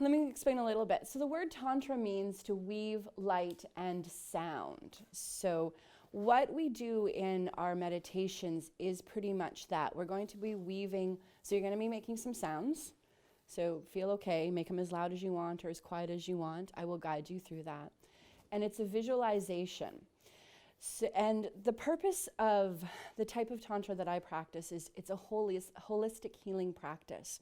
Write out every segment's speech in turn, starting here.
let me explain a little bit. So the word tantra means to weave light and sound. So what we do in our meditations is pretty much that. We're going to be weaving, so you're going to be making some sounds. So feel okay, make them as loud as you want or as quiet as you want. I will guide you through that. And it's a visualization. So, and the purpose of the type of tantra that I practice is it's a holistic healing practice.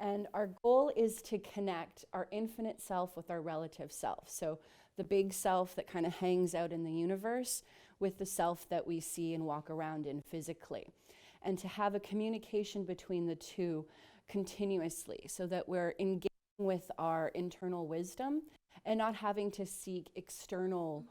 And our goal is to connect our infinite self with our relative self. So the big self that kind of hangs out in the universe with the self that we see and walk around in physically. And to have a communication between the two continuously so that we're engaging with our internal wisdom and not having to seek external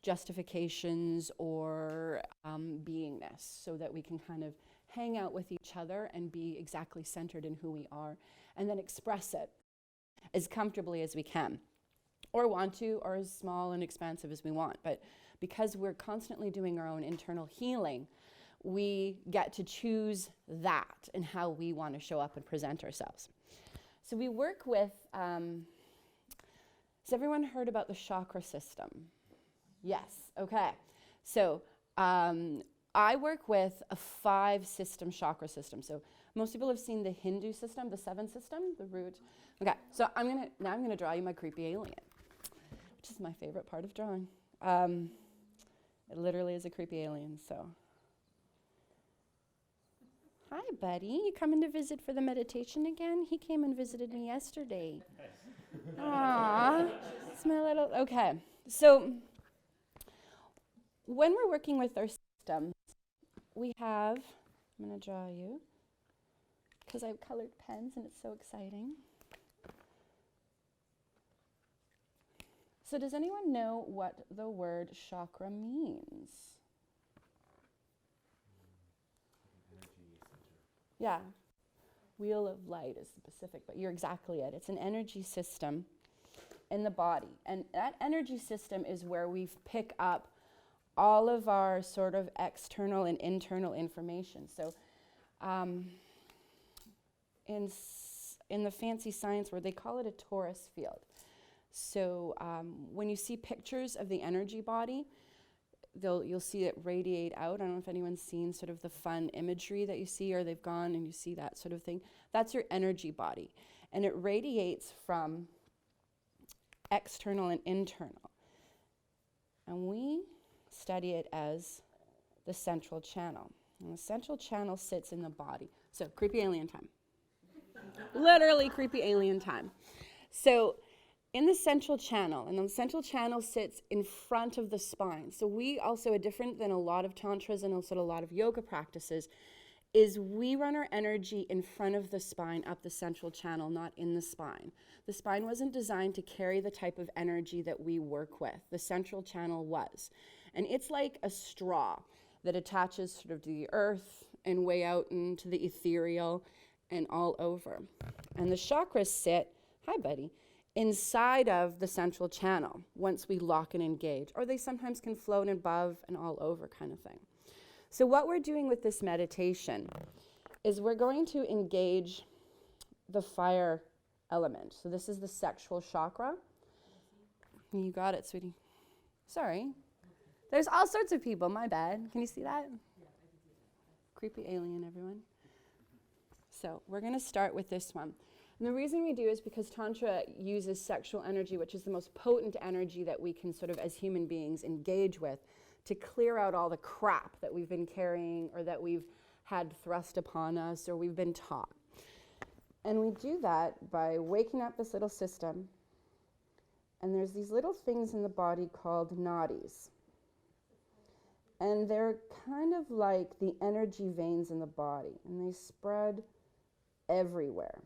justifications or beingness, so that we can kind of hang out with each other and be exactly centered in who we are, and then express it as comfortably as we can, or want to, or as small and expansive as we want. But because we're constantly doing our own internal healing, we get to choose that and how we want to show up and present ourselves. So we work with, has everyone heard about the chakra system? Yes, okay. So I work with a 5-system chakra system. So most people have seen the Hindu system, the 7 system, the root. Okay, so I'm gonna draw you my creepy alien, which is my favorite part of drawing. It literally is a creepy alien, so. Hi, buddy. You coming to visit for the meditation again? He came and visited me yesterday. Aww, it's my little, okay. So when we're working with our systems, we have, I'm going to draw you, because I have colored pens and it's so exciting. So does anyone know what the word chakra means? Yeah, wheel of light is specific, but you're exactly it. It's an energy system in the body. And that energy system is where we pick up all of our sort of external and internal information. So in the fancy science word, they call it a torus field. So when you see pictures of the energy body, you'll see it radiate out. I don't know if anyone's seen sort of the fun imagery that you see, or they've gone and you see that sort of thing. That's your energy body. And it radiates from external and internal. And we study it as the central channel. And the central channel sits in the body. So creepy alien time. Literally creepy alien time. So in the central channel, and the central channel sits in front of the spine. So we also are different than a lot of tantras and also a lot of yoga practices, is we run our energy in front of the spine, up the central channel, not in the spine. The spine wasn't designed to carry the type of energy that we work with. The central channel was. And it's like a straw that attaches sort of to the earth and way out into the ethereal and all over. And the chakras sit, hi buddy, inside of the central channel once we lock and engage, or they sometimes can float above and all over kind of thing. So what we're doing with this meditation is we're going to engage the fire element. So this is the sexual chakra. You got it, sweetie. Sorry. There's all sorts of people, my bad. Can you see that? Yeah, I can see that. Creepy alien, everyone. So we're going to start with this one. And the reason we do is because Tantra uses sexual energy, which is the most potent energy that we can sort of, as human beings, engage with, to clear out all the crap that we've been carrying or that we've had thrust upon us or we've been taught. And we do that by waking up this little system. And there's these little things in the body called nadis. And they're kind of like the energy veins in the body, and they spread everywhere.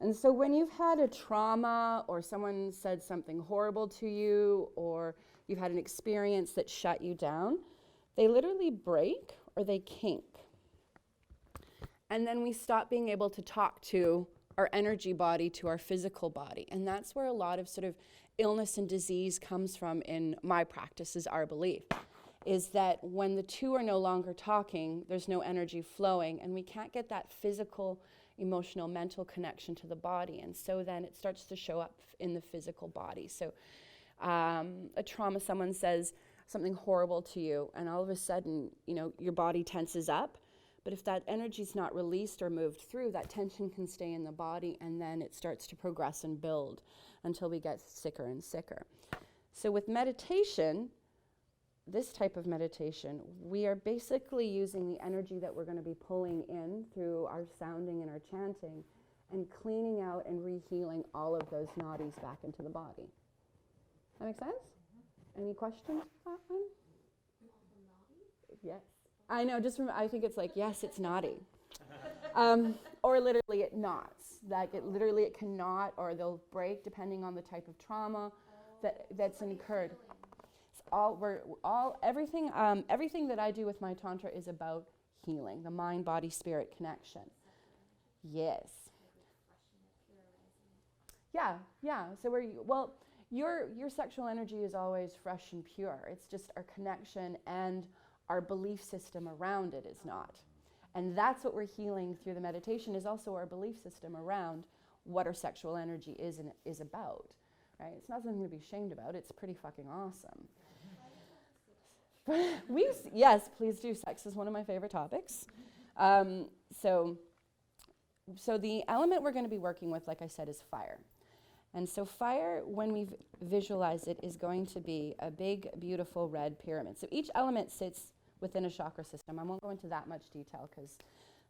And so when you've had a trauma or someone said something horrible to you or you've had an experience that shut you down, they literally break or they kink. And then we stop being able to talk to our energy body, to our physical body. And that's where a lot of sort of illness and disease comes from in my practice, is our belief, is that when the two are no longer talking, there's no energy flowing, and we can't get that physical, emotional, mental connection to the body. And so then it starts to show up in the physical body. So a trauma, someone says something horrible to you, and all of a sudden, your body tenses up. But if that energy is not released or moved through, that tension can stay in the body, and then it starts to progress and build until we get sicker and sicker. So with meditation, this type of meditation, we are basically using the energy that we're going to be pulling in through our sounding and our chanting and cleaning out and rehealing all of those nadis back into the body. That make sense? Mm-hmm. Any questions about that one? Yes. I know, I think it's like, yes, it's naughty. Or literally it knots. Like it can knot, or they'll break depending on the type of trauma that's incurred. Everything that I do with my Tantra is about healing, the mind, body, spirit connection. Yes. Yeah. So your sexual energy is always fresh and pure. It's just our connection and our belief system around it is not. And that's what we're healing through the meditation, is also our belief system around what our sexual energy is about. Right? It's not something to be ashamed about. It's pretty fucking awesome. Yes, please do. Sex is one of my favorite topics. So the element we're going to be working with, like I said, is fire. And so fire, when we visualize it, is going to be a big, beautiful red pyramid. So each element sits within a chakra system. I won't go into that much detail because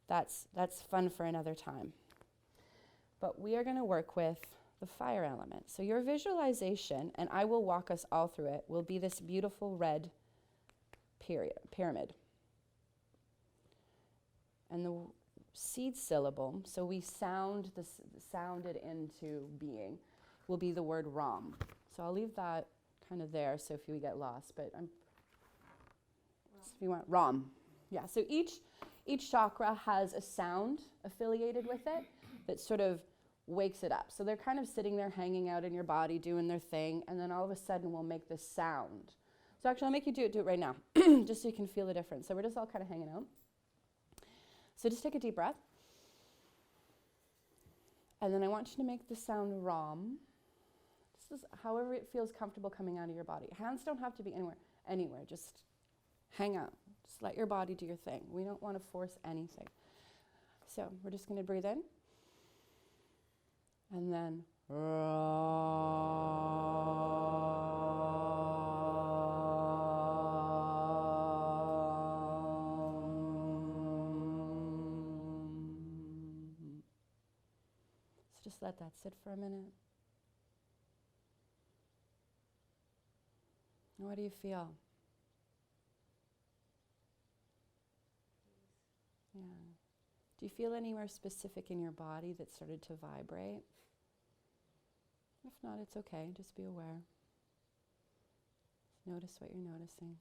that's fun for another time. But we are going to work with the fire element. So your visualization, and I will walk us all through it, will be this beautiful red pyramid. And the seed syllable, so we sound it into being, will be the word Ram. So I'll leave that kind of there, so if you get lost, but if you want Ram. Yeah, so each chakra has a sound affiliated with it that sort of wakes it up. So they're kind of sitting there hanging out in your body doing their thing, and then all of a sudden we'll make this sound. So actually I'll make you do it right now, just so you can feel the difference. So we're just all kind of hanging out. So just take a deep breath. And then I want you to make the sound Ram. This is however it feels comfortable coming out of your body. Hands don't have to be anywhere. Just hang out. Just let your body do your thing. We don't want to force anything. So we're just going to breathe in. And then just let that sit for a minute. What do you feel? Yeah. Do you feel anywhere specific in your body that started to vibrate? If not, it's okay. Just be aware. Notice what you're noticing.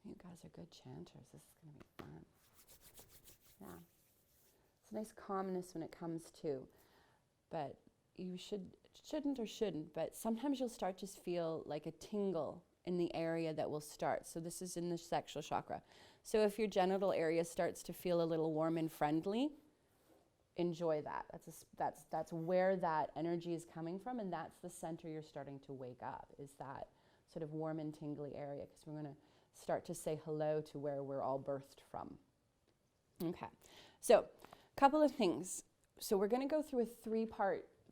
You guys are good chanters. This is going to be fun. Yeah. It's a nice calmness when it comes to, but you shouldn't, but sometimes you'll start to feel like a tingle in the area that will start. So this is in the sexual chakra. So if your genital area starts to feel a little warm and friendly, enjoy that. That's where that energy is coming from, and that's the center you're starting to wake up, is that sort of warm and tingly area, because we're going to start to say hello to where we're all birthed from. Okay, so a couple of things. So we're going to go through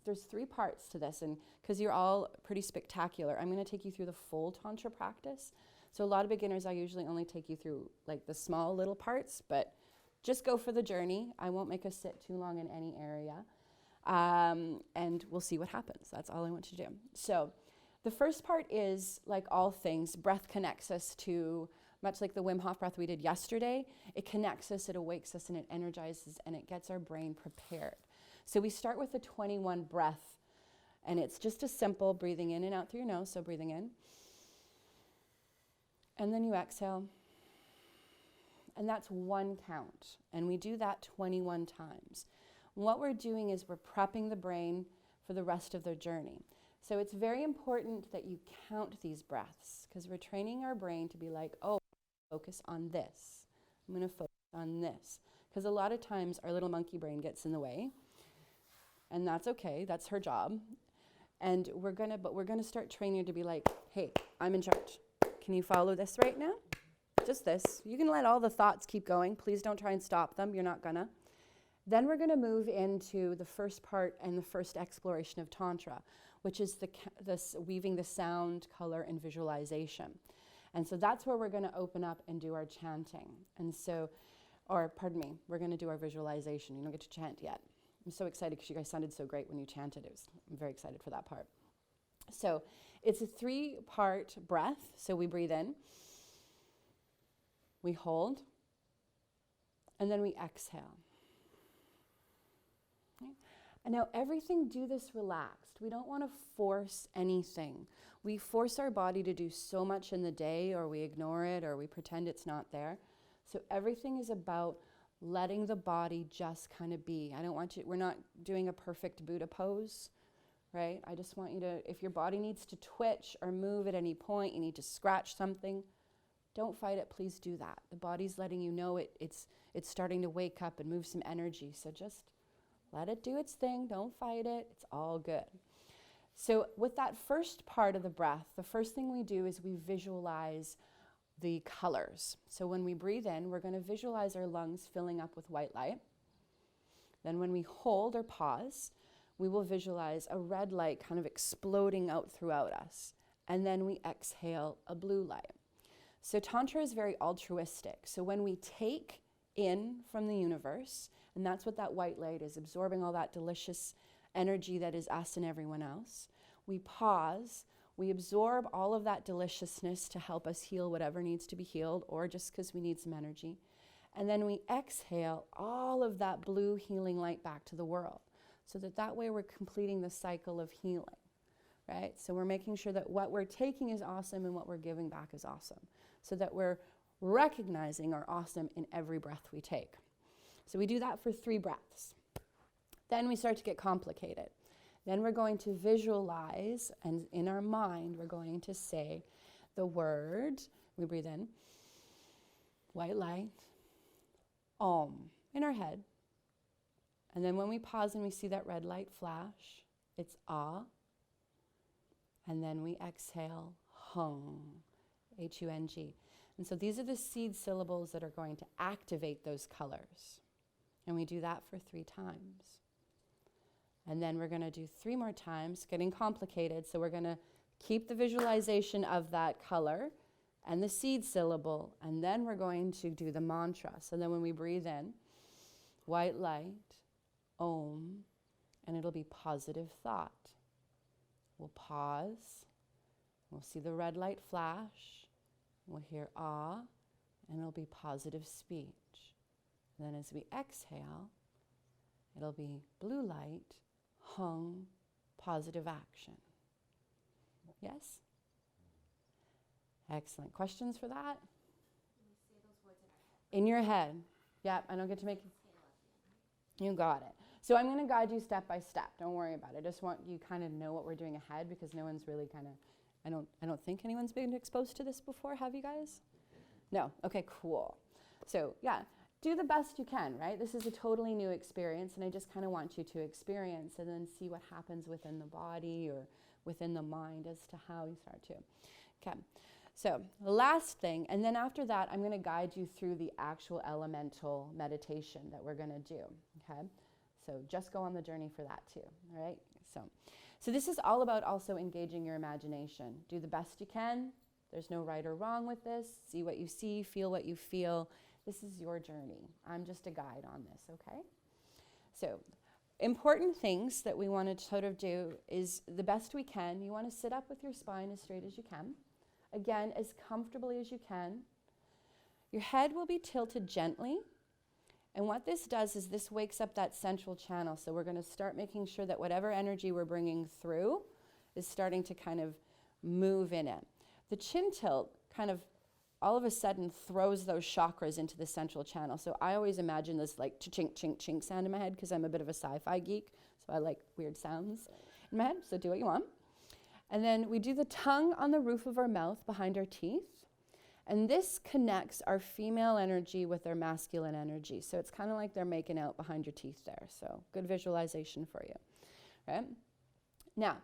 there's 3 parts to this, and because you're all pretty spectacular, I'm going to take you through the full Tantra practice. So a lot of beginners, I usually only take you through like the small little parts, but just go for the journey. I won't make us sit too long in any area, and we'll see what happens. That's all I want you to do. So the first part is, like all things, breath connects us to, much like the Wim Hof breath we did yesterday, it connects us, it awakes us, and it energizes, and it gets our brain prepared. So we start with the 21 breath, and it's just a simple breathing in and out through your nose, so breathing in. And then you exhale. And that's 1 count, and we do that 21 times. What we're doing is we're prepping the brain for the rest of their journey. So it's very important that you count these breaths, because we're training our brain to be like, oh, focus on this. I'm going to focus on this. Because a lot of times our little monkey brain gets in the way, and that's okay. That's her job. And we're gonna start training to be like, hey, I'm in charge. Can you follow this right now? Just this. You can let all the thoughts keep going. Please don't try and stop them. You're not gonna. Then we're gonna move into the first part and the first exploration of Tantra, which is this weaving the sound, color, and visualization. And so that's where we're gonna open up and do our chanting. And so, we're gonna do our visualization. You don't get to chant yet. I'm so excited because you guys sounded so great when you chanted. I'm very excited for that part. So it's a 3-part breath. So we breathe in, we hold, and then we exhale. Okay? And now everything, do this relaxed. We don't want to force anything. We force our body to do so much in the day, or we ignore it, or we pretend it's not there. So everything is about letting the body just kind of be. We're not doing a perfect Buddha pose, right? I just want you to, if your body needs to twitch or move at any point, you need to scratch something, don't fight it, please do that. The body's letting you know it's starting to wake up and move some energy. So just let it do its thing, don't fight it, it's all good. So with that first part of the breath, the first thing we do is we visualize the colors. So when we breathe in, we're going to visualize our lungs filling up with white light. Then when we hold or pause, we will visualize a red light kind of exploding out throughout us. And then we exhale a blue light. So Tantra is very altruistic. So when we take in from the universe, and that's what that white light is, absorbing all that delicious energy that is us and everyone else, we pause. We absorb all of that deliciousness to help us heal whatever needs to be healed, or just because we need some energy. And then we exhale all of that blue healing light back to the world. So that way we're completing the cycle of healing, right? So we're making sure that what we're taking is awesome and what we're giving back is awesome. So that we're recognizing our awesome in every breath we take. So we do that for 3 breaths. Then we start to get complicated. Then we're going to visualize, and in our mind, we're going to say the word, we breathe in, white light, Om, in our head. And then when we pause and we see that red light flash, it's Ah. And then we exhale, Hung, H-U-N-G. And so these are the seed syllables that are going to activate those colors. And we do that for 3 times. And then we're going to do 3 more times, getting complicated. So we're going to keep the visualization of that color and the seed syllable, and then we're going to do the mantra. So then when we breathe in, white light, Om, and it'll be positive thought. We'll pause. We'll see the red light flash. We'll hear Ah, and it'll be positive speech. And then as we exhale, it'll be blue light, Hung, positive action. Yes? Excellent. Questions for that? We say those words in our head. In your head. Yep, I don't get to make you got it. So I'm going to guide you step by step. Don't worry about it. I just want you kind of know what we're doing ahead, because no one's really kind of, I don't think anyone's been exposed to this before. Have you guys? No? Okay, cool. So yeah, do the best you can, right? This is a totally new experience, and I just kind of want you to experience and then see what happens within the body or within the mind as to how you start to. Okay, so the last thing, and then after that, I'm going to guide you through the actual elemental meditation that we're going to do, okay? So just go on the journey for that too, all right? So this is all about also engaging your imagination. Do the best you can. There's no right or wrong with this. See what you see, feel what you feel. This is your journey. I'm just a guide on this, okay? So important things that we want to sort of do is the best we can. You want to sit up with your spine as straight as you can. Again, as comfortably as you can. Your head will be tilted gently. And what this does is this wakes up that central channel. So we're going to start making sure that whatever energy we're bringing through is starting to kind of move in it. The chin tilt kind of all of a sudden throws those chakras into the central channel. So I always imagine this like chink, chink, chink sound in my head because I'm a bit of a sci-fi geek. So I like weird sounds. in my head, so do what you want. And then we do the tongue on the roof of our mouth behind our teeth. And this connects our female energy with our masculine energy. So it's kind of like they're making out behind your teeth there. So good visualization for you, right? Now,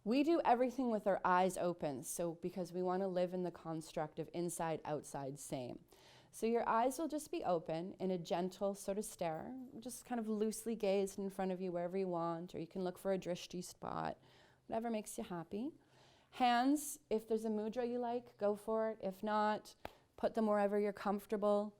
we do everything with our eyes open. So because we want to live in the construct of inside, outside, same. So your eyes will just be open in a gentle sort of stare, just kind of loosely gazed in front of you wherever you want, or you can look for a drishti spot, whatever makes you happy. Hands, if there's a mudra you like, go for it. If not, put them wherever you're comfortable.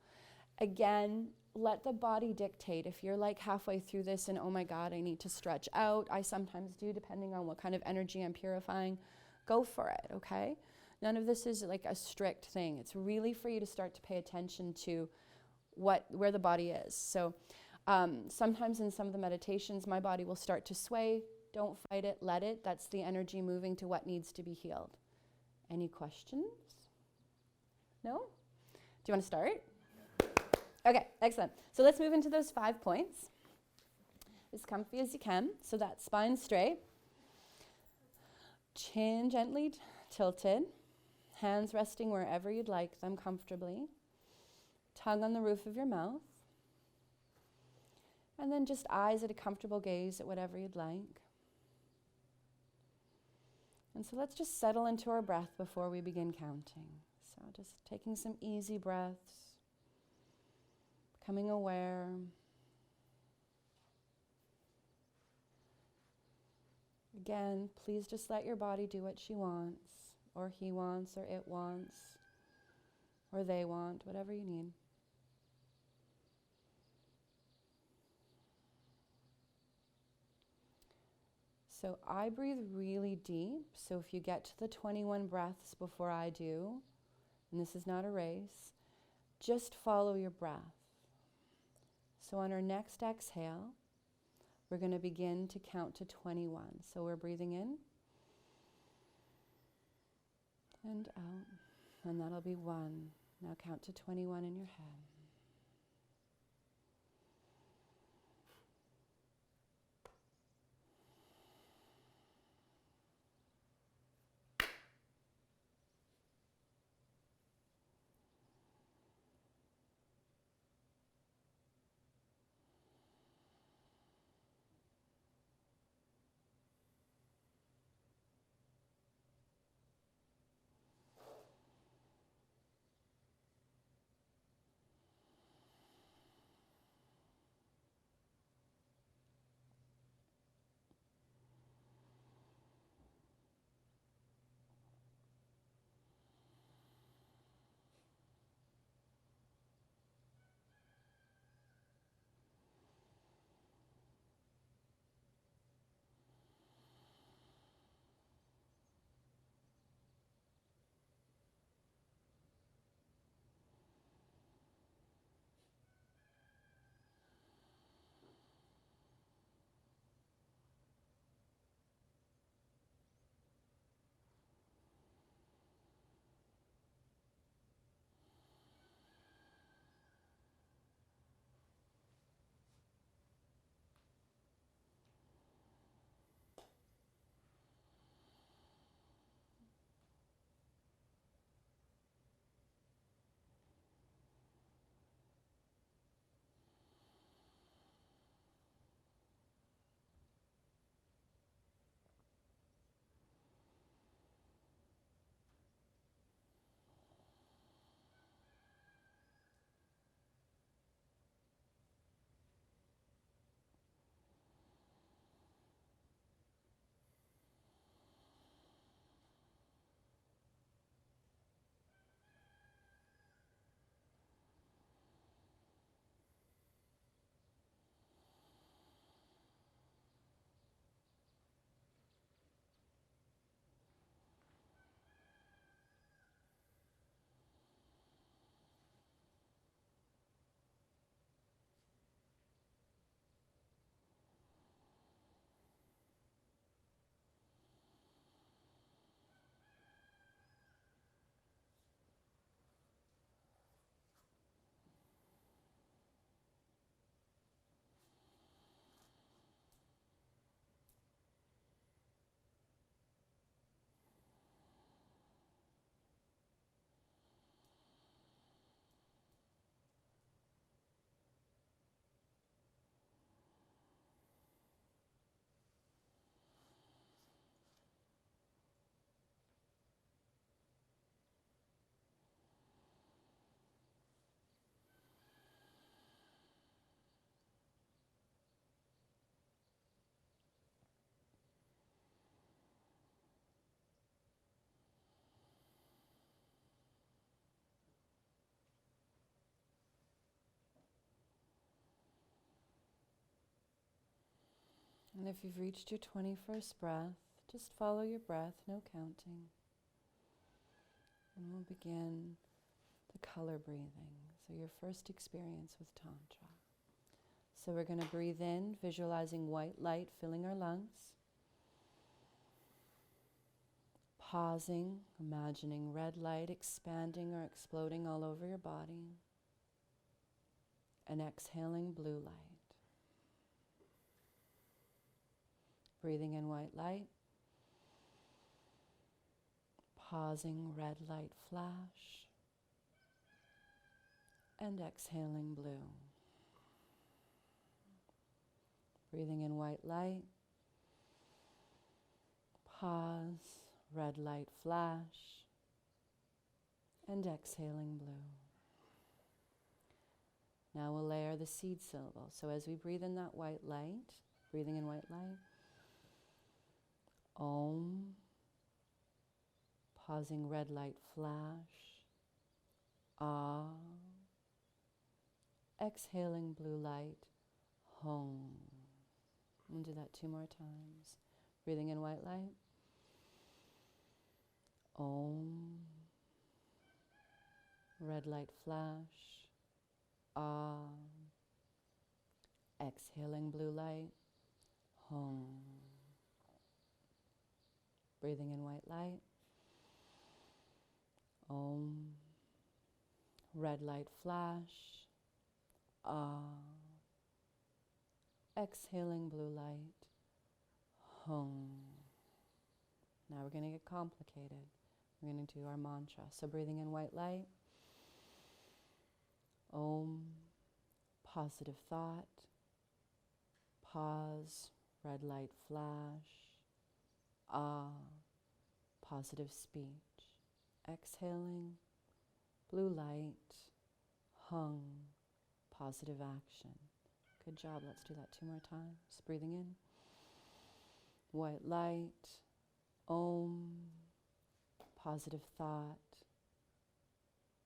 Again, let the body dictate. If you're like halfway through this and, oh my God, I need to stretch out, I sometimes do, depending on what kind of energy I'm purifying, go for it, okay? None of this is like a strict thing. It's really for you to start to pay attention to where the body is. So sometimes in some of the meditations, my body will start to sway. Don't fight it, let it. That's the energy moving to what needs to be healed. Any questions? No? Do you want to start? Okay, excellent. So let's move into those 5 points. As comfy as you can. So that spine straight. Chin gently tilted. Hands resting wherever you'd like them comfortably. Tongue on the roof of your mouth. And then just eyes at a comfortable gaze at whatever you'd like. And so let's just settle into our breath before we begin counting. So just taking some easy breaths, becoming aware. Again, please just let your body do what she wants, or he wants, or it wants, or they want, whatever you need. So I breathe really deep. So if you get to the 21 breaths before I do, and this is not a race, just follow your breath. So on our next exhale, we're going to begin to count to 21. So we're breathing in and out, and that'll be 1. Now count to 21 in your head. And if you've reached your 21st breath, just follow your breath, no counting. And we'll begin the color breathing, so your first experience with Tantra. So we're going to breathe in, visualizing white light filling our lungs. Pausing, imagining red light expanding or exploding all over your body. And exhaling blue light. Breathing in white light. Pausing, red light flash. And exhaling blue. Breathing in white light. Pause, red light flash. And exhaling blue. Now we'll layer the seed syllable. So as we breathe in that white light, breathing in white light, Om, pausing red light flash, Ah, exhaling blue light, Hum. We'll do that 2 more times. Breathing in white light, Om, red light flash, Ah, exhaling blue light, Hum. Breathing in white light, Om, red light flash, Ah, exhaling blue light, Hum. Now we're going to get complicated. We're going to do our mantra. So breathing in white light, Om, positive thought, pause, red light flash, Ah, positive speech. Exhaling, blue light, Hung, positive action. Good job. Let's do that 2 more times. Breathing in, white light, Om, positive thought,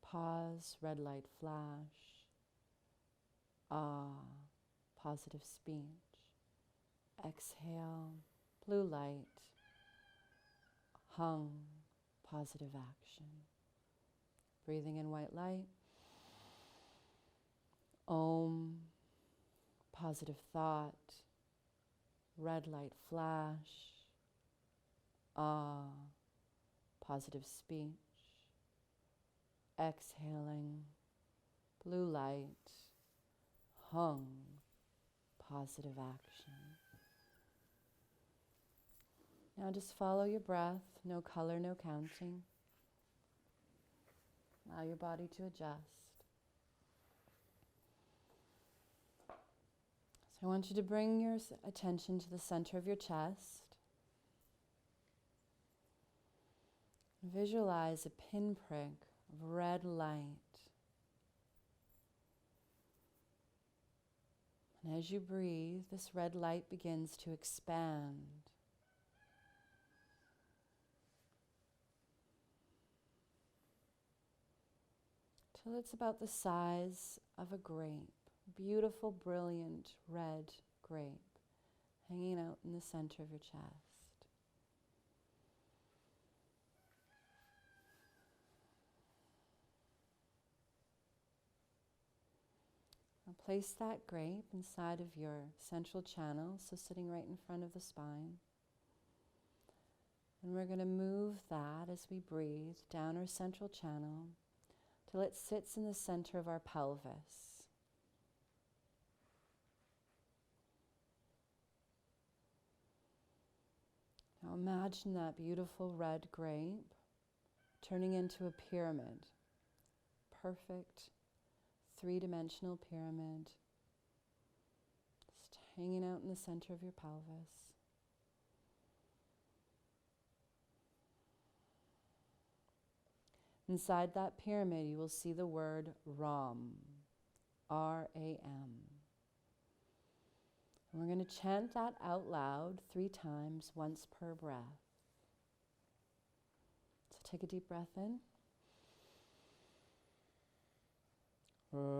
pause, red light flash, Ah, positive speech. Exhale, blue light, Hung, positive action. Breathing in white light, Om, positive thought, red light flash, Ah, positive speech. Exhaling, blue light, Hung, positive action. Now just follow your breath, no color, no counting. Allow your body to adjust. So I want you to bring your attention to the center of your chest. Visualize a pinprick of red light. And as you breathe, this red light begins to expand. Till it's about the size of a grape. Beautiful, brilliant red grape hanging out in the center of your chest. Now place that grape inside of your central channel, so sitting right in front of the spine. And we're going to move that as we breathe down our central channel till it sits in the center of our pelvis. Now imagine that beautiful red grape turning into a pyramid. Perfect 3-dimensional pyramid. Just hanging out in the center of your pelvis. Inside that pyramid, you will see the word Ram, R-A-M. And we're going to chant that out loud 3 times, once per breath. So take a deep breath in. Ram.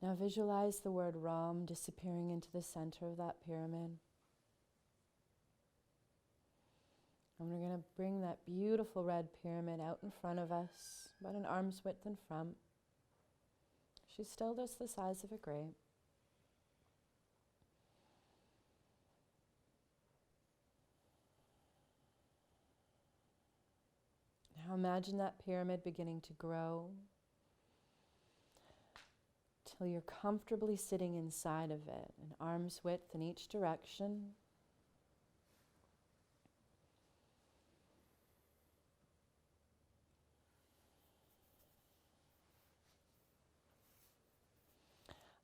Now visualize the word Ram disappearing into the center of that pyramid. And we're going to bring that beautiful red pyramid out in front of us, about an arm's width in front. She's still just the size of a grape. Now imagine that pyramid beginning to grow till you're comfortably sitting inside of it, an arm's width in each direction.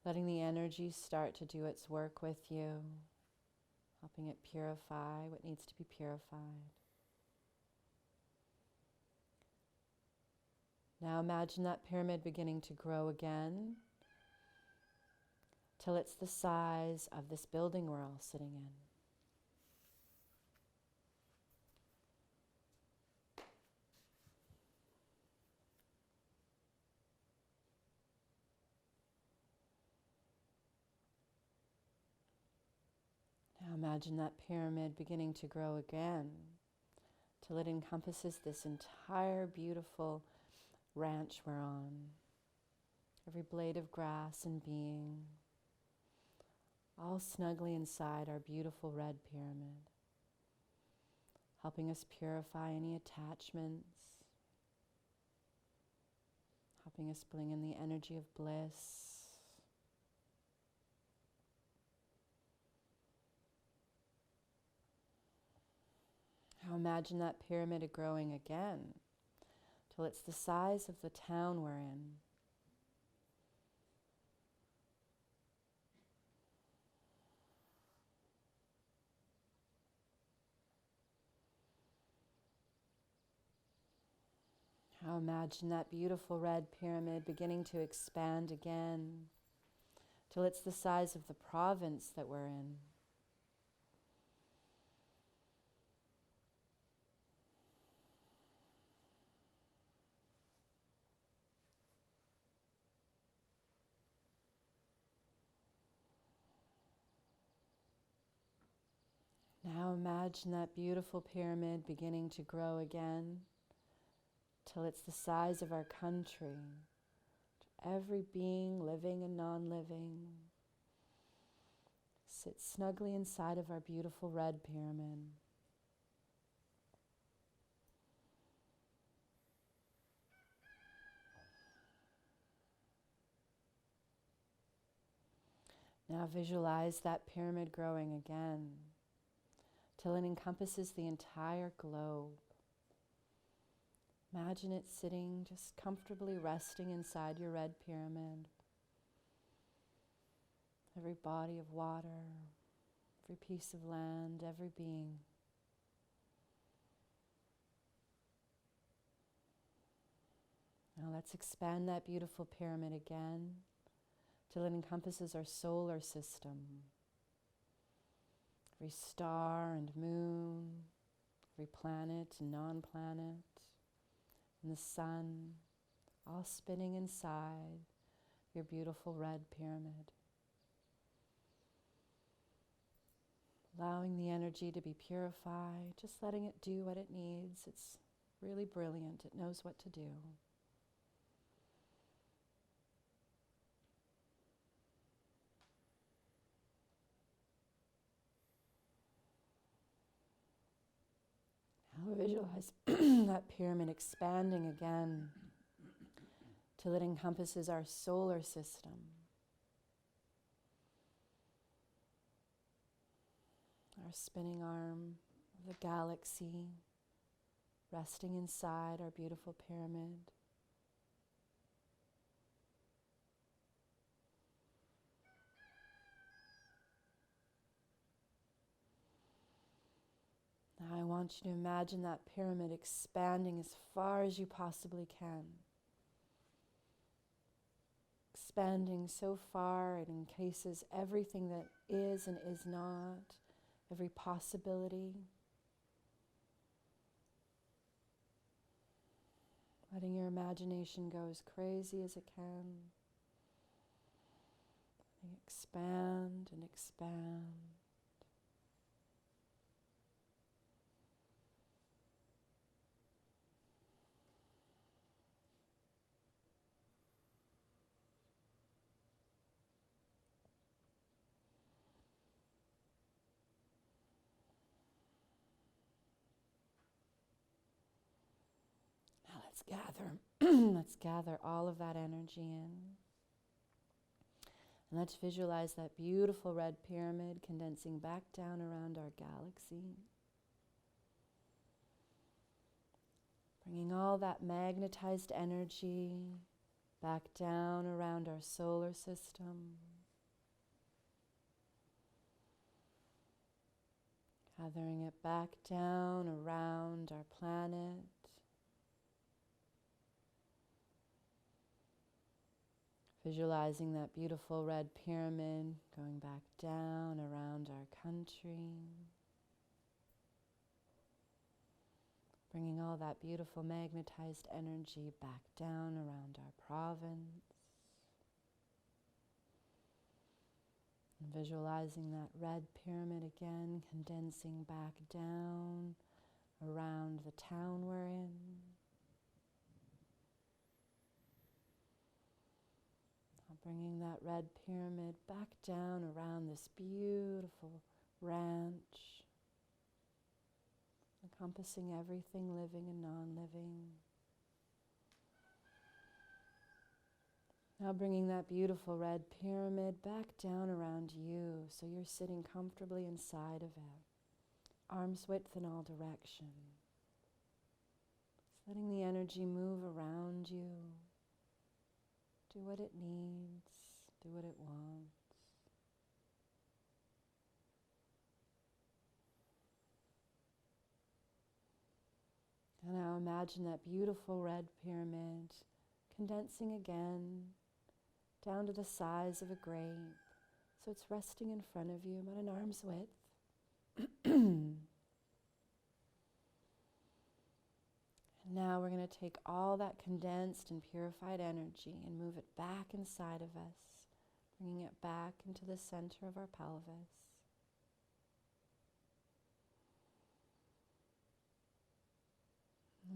Letting the energy start to do its work with you, helping it purify what needs to be purified. Now imagine that pyramid beginning to grow again till it's the size of this building we're all sitting in. Now imagine that pyramid beginning to grow again till it encompasses this entire beautiful ranch we're on. Every blade of grass and being, all snugly inside our beautiful red pyramid, helping us purify any attachments, helping us bring in the energy of bliss. Now imagine that pyramid growing again till it's the size of the town we're in. Now imagine that beautiful red pyramid beginning to expand again till it's the size of the province that we're in. Now imagine that beautiful pyramid beginning to grow again till it's the size of our country. Every being, living and non-living, sits snugly inside of our beautiful red pyramid. Now visualize that pyramid growing again till it encompasses the entire globe. Imagine it sitting, just comfortably resting inside your red pyramid. Every body of water, every piece of land, every being. Now let's expand that beautiful pyramid again till it encompasses our solar system. Every star and moon, every planet and non-planet, and the sun, all spinning inside your beautiful red pyramid. allowing the energy to be purified, just letting it do what it needs. It's really brilliant. It knows what to do. Now visualize that pyramid expanding again till it encompasses our solar system. Our spinning arm of the galaxy resting inside our beautiful pyramid. Now I want you to imagine that pyramid expanding as far as you possibly can. Expanding so far it encases everything that is and is not, every possibility. Letting your imagination go as crazy as it can. Letting it expand and expand. Now let's gather all of that energy in. And let's visualize that beautiful red pyramid condensing back down around our galaxy. Bringing all that magnetized energy back down around our solar system. Gathering it back down around our planet. Visualizing that beautiful red pyramid going back down around our country. Bringing all that beautiful magnetized energy back down around our province. And visualizing that red pyramid again condensing back down around the town we're in. Bringing that red pyramid back down around this beautiful ranch, encompassing everything living and non-living. Now bringing that beautiful red pyramid back down around you, so you're sitting comfortably inside of it, arm's width in all directions. Just letting the energy move around you. Do what it needs, do what it wants. And now imagine that beautiful red pyramid condensing again down to the size of a grape. So it's resting in front of you about an arm's width. Now we're going to take all that condensed and purified energy and move it back inside of us, bringing it back into the center of our pelvis.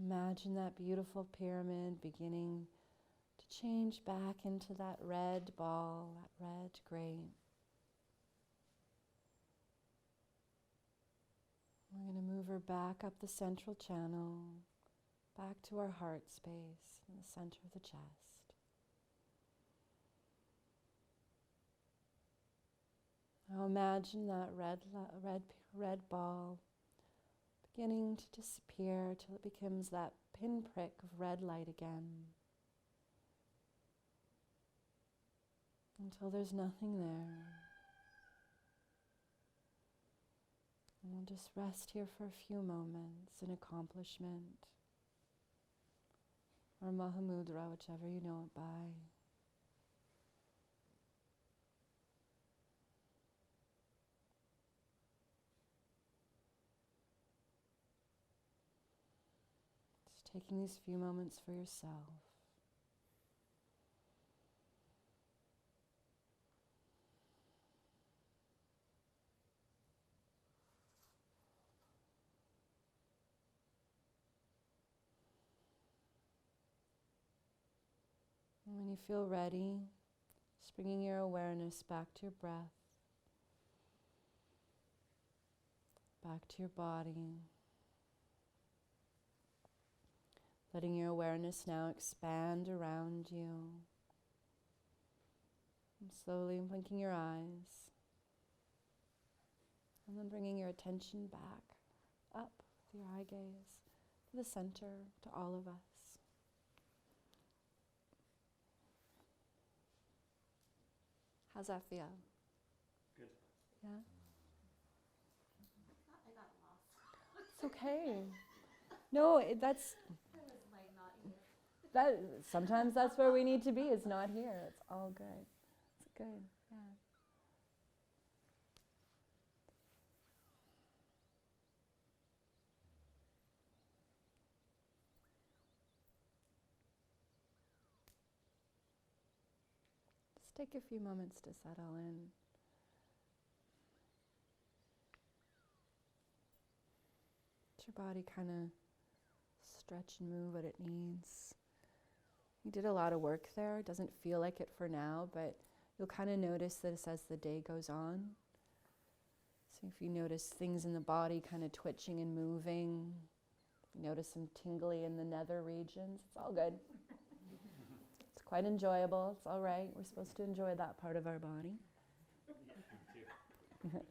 Imagine that beautiful pyramid beginning to change back into that red ball, that red grape. We're going to move her back up the central channel, back to our heart space in the center of the chest. Now imagine that red ball beginning to disappear till it becomes that pinprick of red light again. Until there's nothing there. And we'll just rest here for a few moments in accomplishment. Or Mahamudra, whichever you know it by. Just taking these few moments for yourself. When you feel ready, just bringing your awareness back to your breath, back to your body. Letting your awareness now expand around you. And slowly blinking your eyes. And then bringing your attention back up with your eye gaze to the center, to all of us. How's that feel? Good. Yeah? I got lost. It's okay. No, that's... I was like not here. That sometimes that's where we need to be. It's not here. It's all good. It's good. Yeah. Just take a few moments to settle in. Let your body kind of stretch and move what it needs. You did a lot of work there. It doesn't feel like it for now, but you'll kind of notice this as the day goes on. So if you notice things in the body kind of twitching and moving, you notice some tingly in the nether regions, it's all good. It's quite enjoyable. It's all right. We're supposed to enjoy that part of our body. Yeah, me too.